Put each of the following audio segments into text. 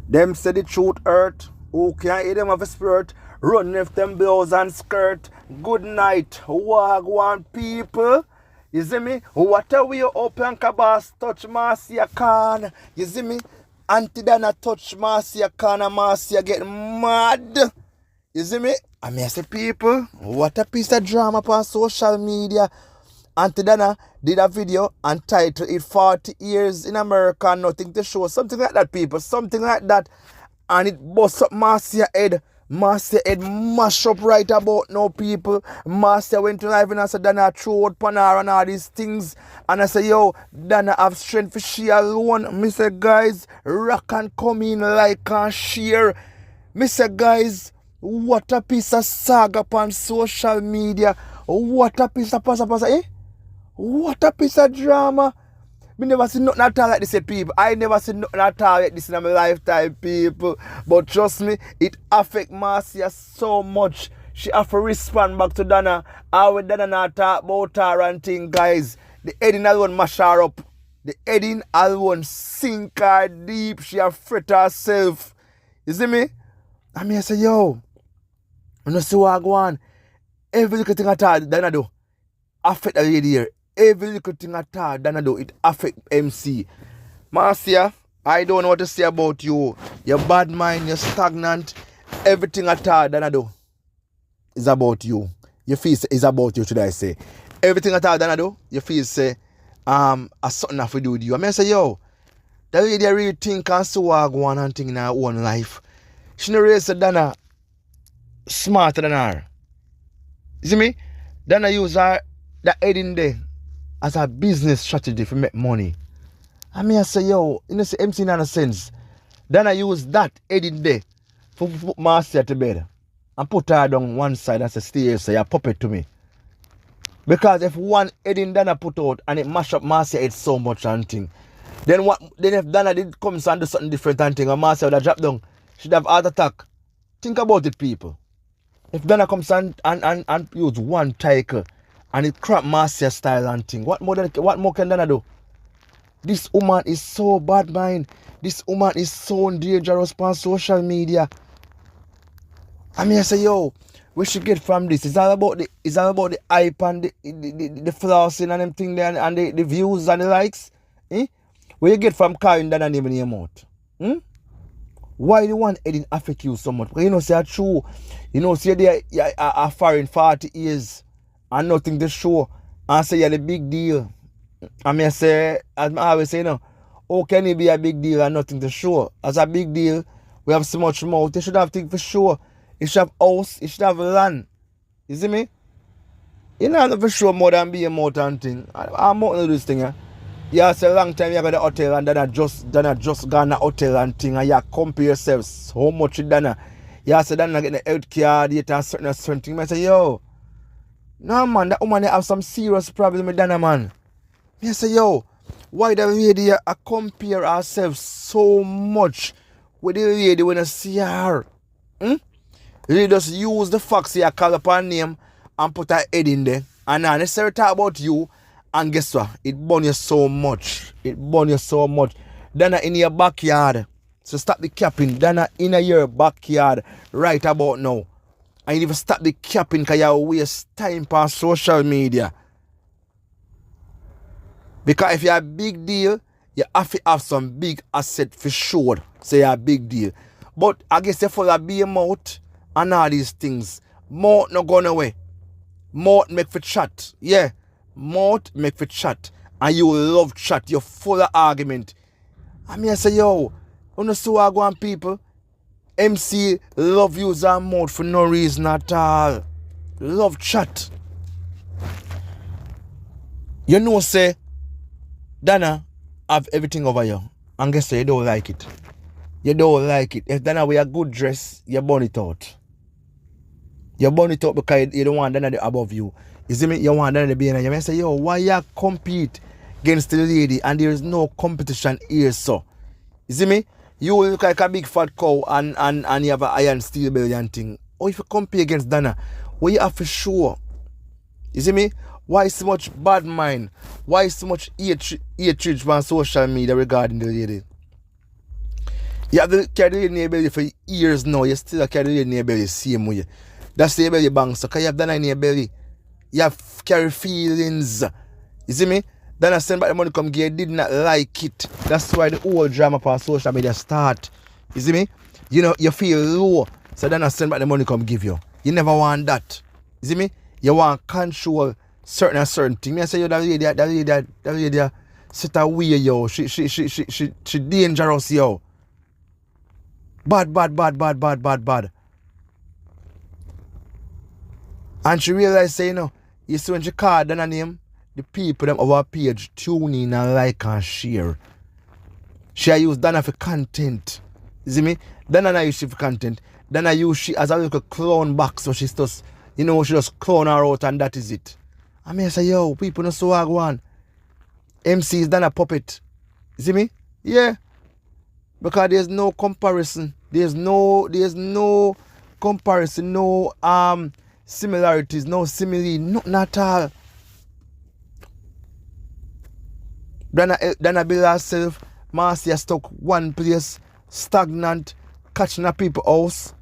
Them say the truth hurt. Who can hear them of a spirit? Run if them blouse and skirt. Good night, wagwan people. You see me? What a way open cabas touch Marcia Khan. You see me? Aunty Donna touch Marcia Khan and Marcia get mad. You see me? I mean, I say people, what a piece of drama on social media. Aunty Donna did a video and titled it 40 years in America and nothing to show. Something like that, people. Something like that. And it bust up Marcia head. Marcia head mash up right about now, people. Marcia went to live and I said, Donna throw out Panara and all these things. And I said, yo, Donna have strength for she alone. Me say, guys, rock and come in, like and share. Me say, guys, what a piece of saga on social media. What a piece of What a piece of drama. Me never seen nothing at all like this, people. I never seen nothing at all like this in my lifetime, people. But trust me, it affect Marcia so much. She have to respond back to Donna. How Donna not talk about her and thing, guys. The heading alone mash her up. The heading alone sink her deep. She have fret herself. You see me? I mean, I say, yo, you know, see what I go on. Every little thing at all Donna do affect the lady here. Every little thing at all Donna do, it affect MC. Marcia, I don't know what to say about you. You're bad mind, you're stagnant. Everything at all Donna do is about you. Your face is about you, should I say. Everything at all Donna do, your face say, has something have to do with you. I mean, I say, yo, that lady really think and so I go on and think in her own life. She no really say Donna smarter than her. You see me? Donna use her that heading there as a business strategy to make money. I mean, I say, yo, you know, say MC in a sense. Then I use that heading there for put Marcia to bed and put her down one side and say, stay here, say, you puppet to me. Because if one heading Donna put out and it mash up Marcia head so much and thing, then if Donna did come and do something different and thing, and Marcia would have dropped down, she'd have heart attack. Think about it, people. If Donna comes and use one title and it crap Marcia style and thing, what more can Donna do? This woman is so bad mind. This woman is so dangerous on social media. I mean, I say, yo, what she get from this? It's all about the hype and the flossing and them thing there and the views and the likes. Eh? Where you get from carrying Donna name in your mouth? Why the one heading affect you so much? Because you know, say true. You know, say they are foreign 40 years and nothing to show. And say you're the big deal. I mean, I say, as I always say, you know, how can it be a big deal and nothing to show? As a big deal, we have so much more. They should have things for sure. You should have house, you should have land. You see me? You know, not for sure more than being more than thing. I'm not going to do this thing, yeah. Yeah, it's a long time you go to the hotel and then I just gone to the hotel and thing and you compare yourself so much with Donna. You say Donna getting the health card, you have certain thing. I say, yo, no man, that woman have some serious problem with Donna, man. I say, yo, why the lady compare herself so much with the lady when I see her? They just use the facts you call up her name and put her head in there. And now necessarily talk about you. And guess what? It burn you so much. It burn you so much. Donna in your backyard. So stop the capping. Donna in your backyard right about now. And you need to stop the capping because you waste time on social media. Because if you're a big deal, you have to have some big asset for sure. So you're a big deal. But I guess you follow be mouth and all these things. Mouth not going away. Mouth make for chat. Yeah. Mouth make for chat. And you love chat. You're full of argument. I mean, I say, yo, you know, so I go on people. MC love use our mouth for no reason at all. Love chat. You know, say, Donna have everything over you. And guess what? You don't like it. You don't like it. If Donna wear a good dress, you burn it out. You burn it out because you don't want Donna above you. You see me? You want Donna to be in there. You may say, yo, why you compete against the lady and there is no competition here, so? You see me? You look like a big fat cow and you have an iron steel belly and thing. Or if you compete against Donna, what you have for sure? You see me? Why so much bad mind? Why so much hatred on social media regarding the lady? You have to carry the lady in your belly for years now. You still carry the lady in your belly same way. That's the belly bang. So, because you have done in your belly, you have carry feelings. You see me? Then I send back the money come get, did not like it. That's why the whole drama on social media start. You see me? You know, you feel low. So then I send back the money come give you. You never want that. You see me? You want control certain things. I say, yo, that lady, sit away, yo. She dangerous, yo. Bad. And she realized, say, you know, you see when she called Donna name, the people them of our page tune in and like and share. She use Donna for content. You see me? Donna not use she for content. Donna use she as a little clown back, so she just, you know, she just clown her out and that is it. I mean, I say, yo, people not so hard one. MC is Donna puppet. You see me? Yeah. Because there's no comparison. There's no comparison, no similarities, no simile, nothing at all. Donna build herself, Marcia stuck one place, stagnant, catching a people house.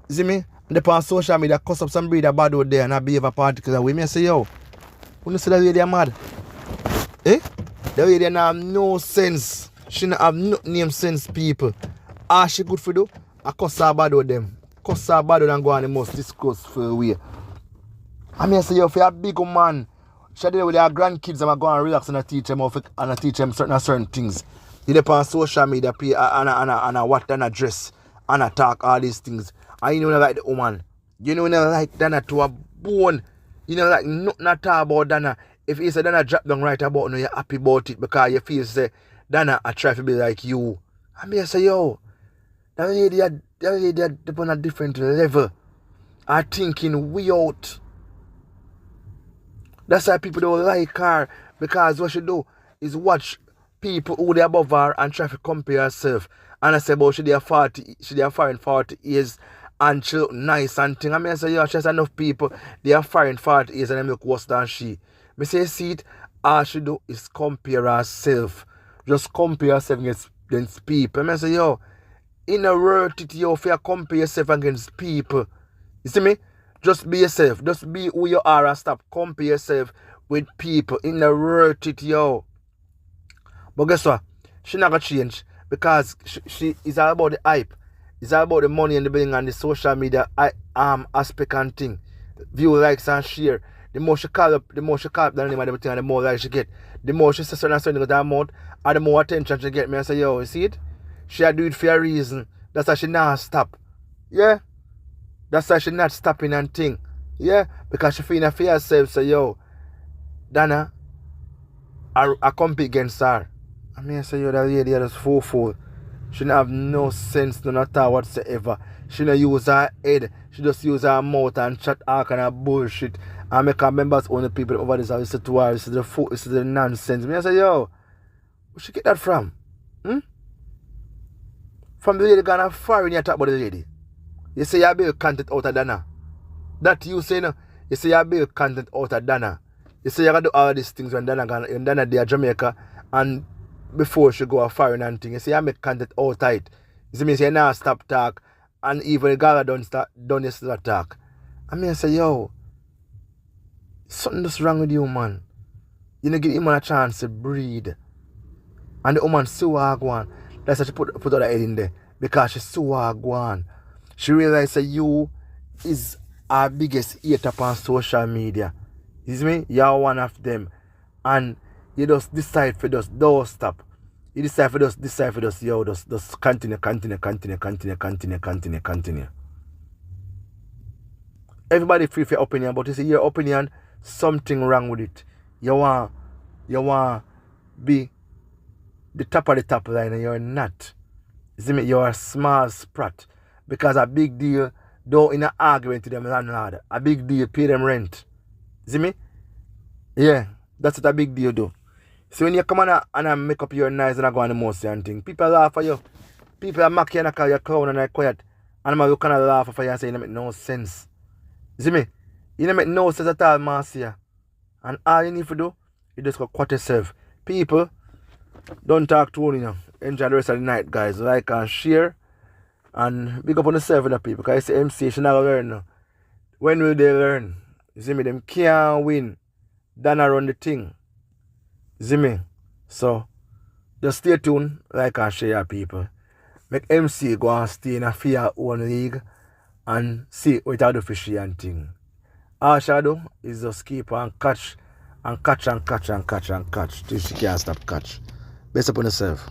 You see me? And they on social media cuss up some breed of bad out there and I behave a particular way. Me say, yo, when you see that lady mad? Eh? The lady don't have no sense. She don't have no name sense, people. All she good for do, I cuss her bad with them. Cuss her bad and go on the most disgraceful way. I mean, I say, yo, if you're a big man, she there with their grandkids, I'm going to relax and I teach them certain things. You depend on social media, and what and address, and attack all these things. And you know like the woman. You know like Donna to a bone. You know like nothing at all about Donna. If you say Donna drop down right about, you're happy about it because you feel say Donna I try to be like you. I mean I say yo, that lady on a different level. I thinking we out. That's why people don't like her, because what she do is watch people who they above her and try to compare herself. And I say about she there 40 years and she look nice and thing. I mean I say yo, she has enough people they are foreign 40 years and they look worse than she. Me say see it, all she do is compare herself. Just compare herself against people. I mean I say yo, in a worth it yo if you compare yourself against people. You see me? Just be yourself. Just be who you are and stop compare yourself with people. In the worth it, yo. But guess what? She not gonna change because she is all about the hype. It's all about the money and the building and the social media aspect and thing. View, likes and share. The more she call up the name and everything and the more likes she get. The more she says certain things that amount and the more attention she get. Me I say, yo, you see it? She do it for a reason. That's why she not stop. Yeah? That's why she not stopping and thing. Yeah? Because she feeling for herself. So, yo, Donna, I compete against her. I mean, I say, yo, that lady is fool. She don't have no sense, none at all whatsoever. She don't use her head. She just use her mouth and chat all kind of bullshit. And make her members own the people over this. I listen to her. This is the nonsense. Me I say, yo, where she get that from? From the lady gonna far when you talk about the lady. You say you build content out of Donna. That you say no. You say you build content out of Donna. You say you gotta do all these things when Donna there Jamaica and before she go a foreign and thing. You say you make content out of it. You see me say you now stop talk and even the girl don't you still talk. I mean I say yo, something that's wrong with you man. You don't give him a chance to breathe. And the woman so hard one. That's why she put her head in there. Because she's so hard one. She realized that you is our biggest hater on social media. You see me? You're one of them. And you just decide for just don't stop. You decide for just yo, just continue. Everybody free for your opinion, but you see your opinion, something wrong with it. You want be the top of the top line and you're not. You see me? You're a small sprat. Because a big deal, don't in an argument to them landlord. A big deal, pay them rent. You see me? Yeah, that's what a big deal do. So when you come on and make up your nice and I go on the most and thing, people laugh at you. People are mock you and call you clown and I quiet. And I'm kind of laugh at you and say you don't make no sense. You see me? You don't make no sense at all, Marcia. And all you need to do, you just go cut yourself. People, don't talk to you now. Enjoy the rest of the night, guys. Like and share. And big up on yourself in the people, because I say MC should not learn now. When will they learn? You see me, them can't win. Donna run the thing. You see me? So just stay tuned, like and share people. Make MC go and stay in a fear own league and see what I do for she and thing. All she do is just keep on catch and catch and catch and catch and catch till she can't stop catch. Best upon yourself.